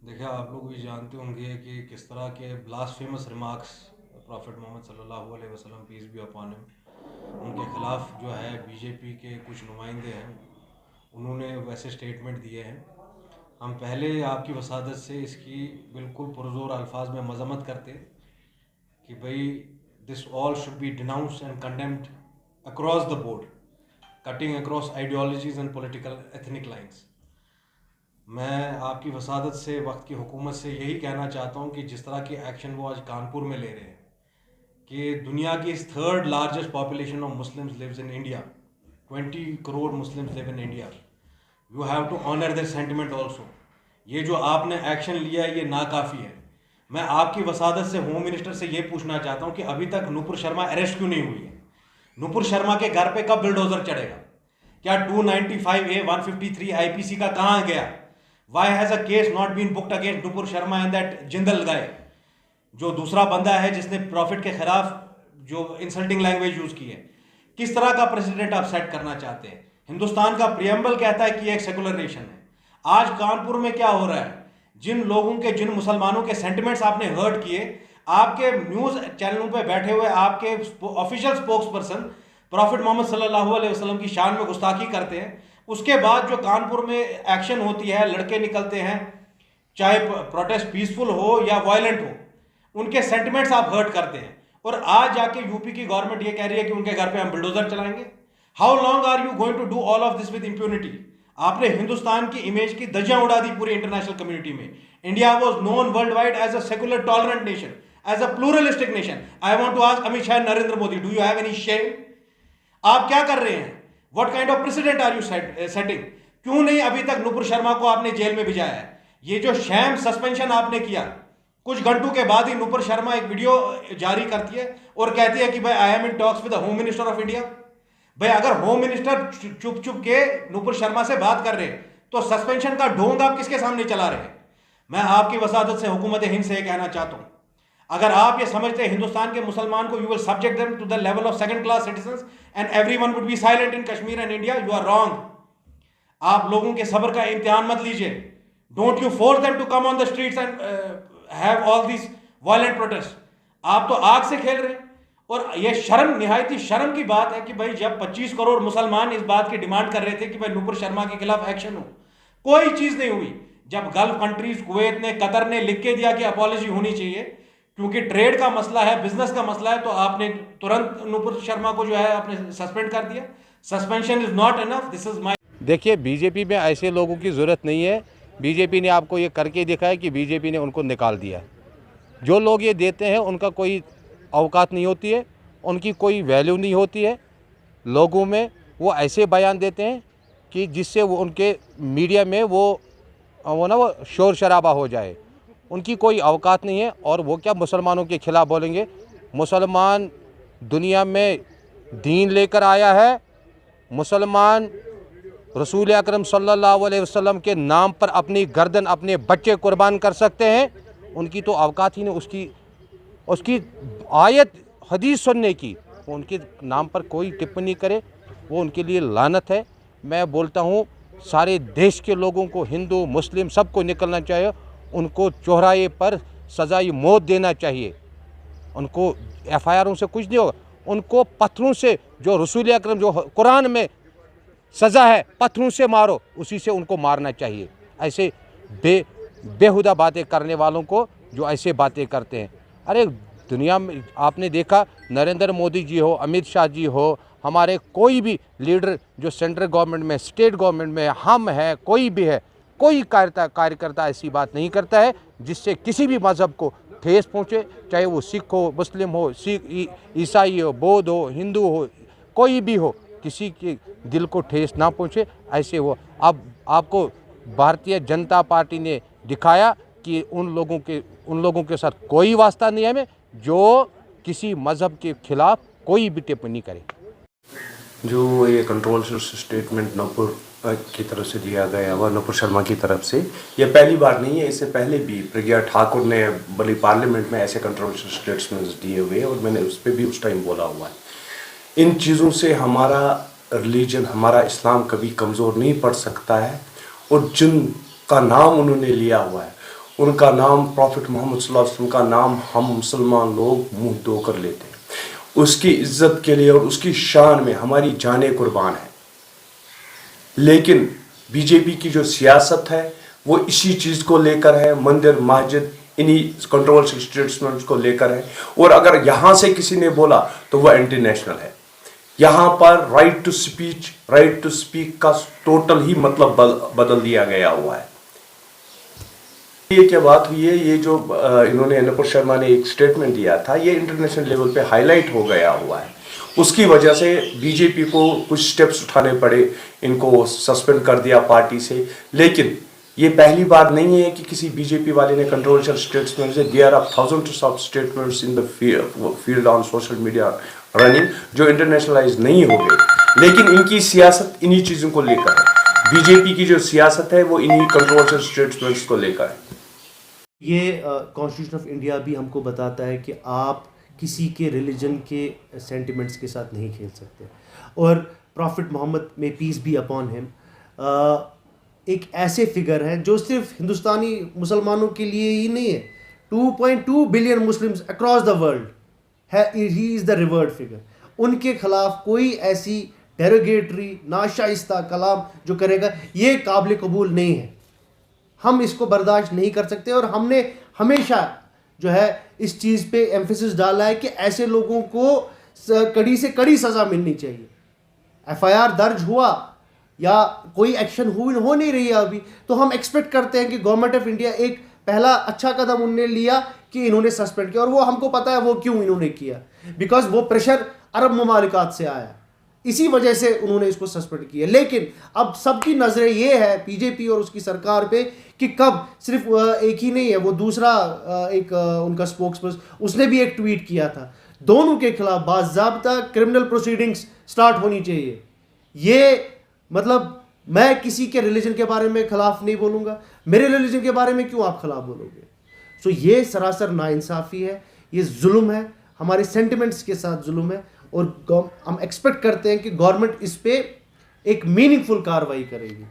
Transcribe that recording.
देखिए, आप लोग भी जानते होंगे कि किस तरह के ब्लास्फेमस रिमार्क्स प्रॉफिट मोहम्मद सल्लल्लाहु अलैहि वसल्लम पीस बी अपॉन हिम उनके ख़िलाफ़ जो है बीजेपी के कुछ नुमाइंदे हैं, उन्होंने वैसे स्टेटमेंट दिए हैं। हम पहले आपकी वसादत से इसकी बिल्कुल पुरज़ोर अल्फाज में मजम्मत करते कि भाई this all should be denounced and condemned across the board, cutting across ideologies and political ethnic lines. मैं आपकी वसादत से, वक्त की हुकूमत से यही कहना चाहता हूँ कि जिस तरह के एक्शन वो आज कानपुर में ले रहे हैं कि दुनिया की इस third largest population of Muslims lives in India, 20 crore Muslims live in India, you have to honour this sentiment also. ये जो आपने एक्शन लिया है ये नाकाफ़ी है। मैं आपकी वसादत से होम मिनिस्टर से ये पूछना चाहता हूँ कि अभी तक नुपुर शर्मा अरेस्ट क्यों नहीं हुई है? नुपुर शर्मा के घर पे कब बिल्डोजर चढ़ेगा? क्या 295A 153 आईपीसी का कहाँ गया? Why has a case not been booked against Nupur Sharma and that Jindal guy, जो दूसरा बंदा है जिसने प्रॉफिट के खिलाफ जो इंसल्टिंग लैंग्वेज यूज की है? किस तरह का प्रेसिडेंट आप सेट करना चाहते हैं? हिंदुस्तान का प्रियम्बल कहता है कि एक सेकुलर नेशन है। आज कानपुर में क्या हो रहा है? जिन लोगों के, जिन मुसलमानों के सेंटिमेंट्स आपने हर्ट किए, आपके न्यूज चैनलों पे बैठे हुए आपके official spokesperson prophet Muhammad सल्लल्लाहु अलैहि वसल्लम की शान में गुस्ताखी करते हैं। उसके बाद जो कानपुर में एक्शन होती है, लड़के निकलते हैं, चाहे प्रोटेस्ट पीसफुल हो या वायलेंट हो, उनके सेंटिमेंट्स आप हर्ट करते हैं। और आज जाके यूपी की गवर्नमेंट ये कह रही है कि उनके घर पे हम बुलडोजर चलाएंगे। How long are you going to do all of this with impunity? आपने हिंदुस्तान की इमेज की धज्जियां उड़ा दी पूरी इंटरनेशनल कम्युनिटी में। India was known world wide as a secular tolerant nation, as a pluralistic nation. I want to ask Amit Shah, Narendra Modi, do you have any shame? आप क्या कर रहे हैं? What kind of precedent are you setting? क्यों नहीं अभी तक नुपुर शर्मा को आपने जेल में भिजाया है? ये जो शैम सस्पेंशन आपने किया, कुछ घंटों के बाद ही नुपुर शर्मा एक वीडियो जारी करती है और कहती है कि भाई I am in talks with the home minister of India. भाई अगर होम मिनिस्टर चुप चुप के नुपुर शर्मा से बात कर रहे हैं तो सस्पेंशन का ढोंग आप किसके सामने चला रहे हैं? मैं आपकी वसादत से, हुकूमत हिंद से कहना चाहता हूं, अगर आप ये समझते हैं हिंदुस्तान के मुसलमान को you will subject them to the level of second class citizens and everyone would be silent in Kashmir and India, you are wrong. आप लोगों के सब्र का इम्तिहान मत लीजिए। Don't you force them to come on the streets and have all this violent protest. आप तो आग से खेल रहे हैं। और यह शर्म, निहायती शर्म की बात है कि भाई जब 25 करोड़ मुसलमान इस बात की डिमांड कर रहे थे कि भाई नुपुर शर्मा के खिलाफ एक्शन हो, कोई चीज नहीं हुई। जब गल्फ कंट्रीज, कुवैत ने, कतर ने लिख के दिया कि अपॉलॉजी होनी चाहिए क्योंकि ट्रेड का मसला है, बिजनेस का मसला है, तो आपने तुरंत नुपुर शर्मा को जो है आपने सस्पेंड कर दिया। Suspension is not enough, this is my. देखिए, बीजेपी में ऐसे लोगों की ज़रूरत नहीं है। बीजेपी ने आपको ये करके दिखाया कि बीजेपी ने उनको निकाल दिया। जो लोग ये देते हैं उनका कोई औकात नहीं होती है, उनकी कोई वैल्यू नहीं होती है लोगों में। वो ऐसे बयान देते हैं कि जिससे वो उनके मीडिया में वो शोर शराबा हो जाए। उनकी कोई औकात नहीं है। और वो क्या मुसलमानों के ख़िलाफ़ बोलेंगे? मुसलमान दुनिया में दीन लेकर आया है। मुसलमान रसूल अकरम सल्लल्लाहु अलैहि वसल्लम के नाम पर अपनी गर्दन, अपने बच्चे कुर्बान कर सकते हैं। उनकी तो औकात ही नहीं उसकी उसकी आयत हदीस सुनने की। वो उनके नाम पर कोई टिप्पणी करे, वो उनके लिए लानत है। मैं बोलता हूँ सारे देश के लोगों को, हिंदू मुस्लिम सबको निकलना चाहिए। उनको चौराहे पर सज़ाई मौत देना चाहिए। उनको एफआईआरों से कुछ नहीं होगा। उनको पत्थरों से, जो रसूल अकरम, जो कुरान में सज़ा है, पत्थरों से मारो, उसी से उनको मारना चाहिए। ऐसे बेहुदा बातें करने वालों को जो ऐसे बातें करते हैं। अरे दुनिया में आपने देखा, नरेंद्र मोदी जी हो, अमित शाह जी हो, हमारे कोई भी लीडर जो सेंट्रल गवर्नमेंट में, स्टेट गवर्नमेंट में, हम हैं, कोई भी है, कोई कार्यकर्ता ऐसी बात नहीं करता है जिससे किसी भी मज़हब को ठेस पहुँचे। चाहे वो सिख हो, मुस्लिम हो, ईसाई हो, बौद्ध हो, हिंदू हो, कोई भी हो, किसी के दिल को ठेस ना पहुँचे, ऐसे हो। अब आपको भारतीय जनता पार्टी ने दिखाया कि उन लोगों के साथ कोई वास्ता नहीं है हमें जो किसी मज़हब के खिलाफ कोई भी टिप्पणी करे। जो ये कंट्रोल स्टेटमेंट नूपुर की तरफ से दिया गया हुआ, नूपुर शर्मा की तरफ से, यह पहली बार नहीं है। इससे पहले भी प्रज्ञा ठाकुर ने बड़ी पार्लियामेंट में ऐसे कंट्रोल स्टेटमेंट्स दिए हुए, और मैंने उस पर भी उस टाइम बोला हुआ है। इन चीज़ों से हमारा रिलीजन, हमारा इस्लाम कभी कमज़ोर नहीं पड़ सकता है। और जिनका नाम उन्होंने लिया हुआ है उनका नाम प्रॉफिट मोहम्मद सल्लल्लाहु अलैहि वसल्लम का नाम हम मुसलमान लोग मुंह धोकर लेते हैं। उसकी इज्जत के लिए और उसकी शान में हमारी जानें कुर्बान है। लेकिन बीजेपी की जो सियासत है वो इसी चीज़ को लेकर है, मंदिर मस्जिद इन्हीं कंट्रोवर्शियल स्टेटमेंट्स को लेकर है। और अगर यहाँ से किसी ने बोला तो वह इंटरनेशनल है। यहाँ पर राइट टू स्पीक का टोटल ही मतलब बदल दिया गया हुआ है। ये क्या बात हुई है, ये जो इन्होंने नुपुर शर्मा ने एक स्टेटमेंट दिया था, ये इंटरनेशनल लेवल पे हाईलाइट हो गया हुआ है। उसकी वजह से बीजेपी को कुछ स्टेप्स उठाने पड़े, इनको सस्पेंड कर दिया पार्टी से। लेकिन ये पहली बार नहीं है कि किसी बीजेपी वाले ने कंट्रोवर्शियल स्टेटमेंट से, there are thousands of statements in the field on social media running जो इंटरनेशनलाइज नहीं हो गए। लेकिन इनकी सियासत इन्हीं चीज़ों को लेकर है। बीजेपी की जो सियासत है वो इन्हीं कंट्रोवर्शियल स्टेटमेंट्स को लेकर है। ये कॉन्स्टिट्यूशन ऑफ इंडिया भी हमको बताता है कि आप किसी के रिलीजन के सेंटिमेंट्स के साथ नहीं खेल सकते। और प्रॉफिट मोहम्मद में पीस बी अपॉन हिम एक ऐसे फिगर हैं जो सिर्फ हिंदुस्तानी मुसलमानों के लिए ही नहीं है, 2.2 billion Muslims across the world है, he is the revered figure. उनके खिलाफ कोई ऐसी डेरोगेटरी नाशाइस्ता कलाम जो करेगा ये काबिल कबूल नहीं है। हम इसको बर्दाश्त नहीं कर सकते और हमने हमेशा जो है इस चीज़ पे एम्फेसिस डाला है कि ऐसे लोगों को कड़ी से कड़ी सज़ा मिलनी चाहिए। एफआईआर दर्ज हुआ या कोई एक्शन हो नहीं रही है अभी, तो हम एक्सपेक्ट करते हैं कि गवर्नमेंट ऑफ इंडिया एक पहला अच्छा कदम उन्होंने लिया कि इन्होंने सस्पेंड किया। और वो हमको पता है वो क्यों इन्होंने किया, बिकॉज वो प्रेशर अरब ममालिकात से आया, इसी वजह से उन्होंने इसको सस्पेंड किया। लेकिन अब सबकी नज़रें ये है बीजेपी और उसकी सरकार पे कि कब, सिर्फ एक ही नहीं है, वो दूसरा एक उनका स्पोक्सपर्सन उसने भी एक ट्वीट किया था, दोनों के खिलाफ बाज़ाब्ता क्रिमिनल प्रोसीडिंग्स स्टार्ट होनी चाहिए। ये मतलब मैं किसी के रिलीजन के बारे में खिलाफ नहीं बोलूँगा, मेरे रिलीजन के बारे में क्यों आप खिलाफ बोलोगे? सो ये सरासर नाइंसाफ़ी है, ये जुल्म है, हमारे सेंटिमेंट्स के साथ जुल्म है। और हम एक्सपेक्ट करते हैं कि गवर्नमेंट इस पे एक मीनिंगफुल कार्रवाई करेगी।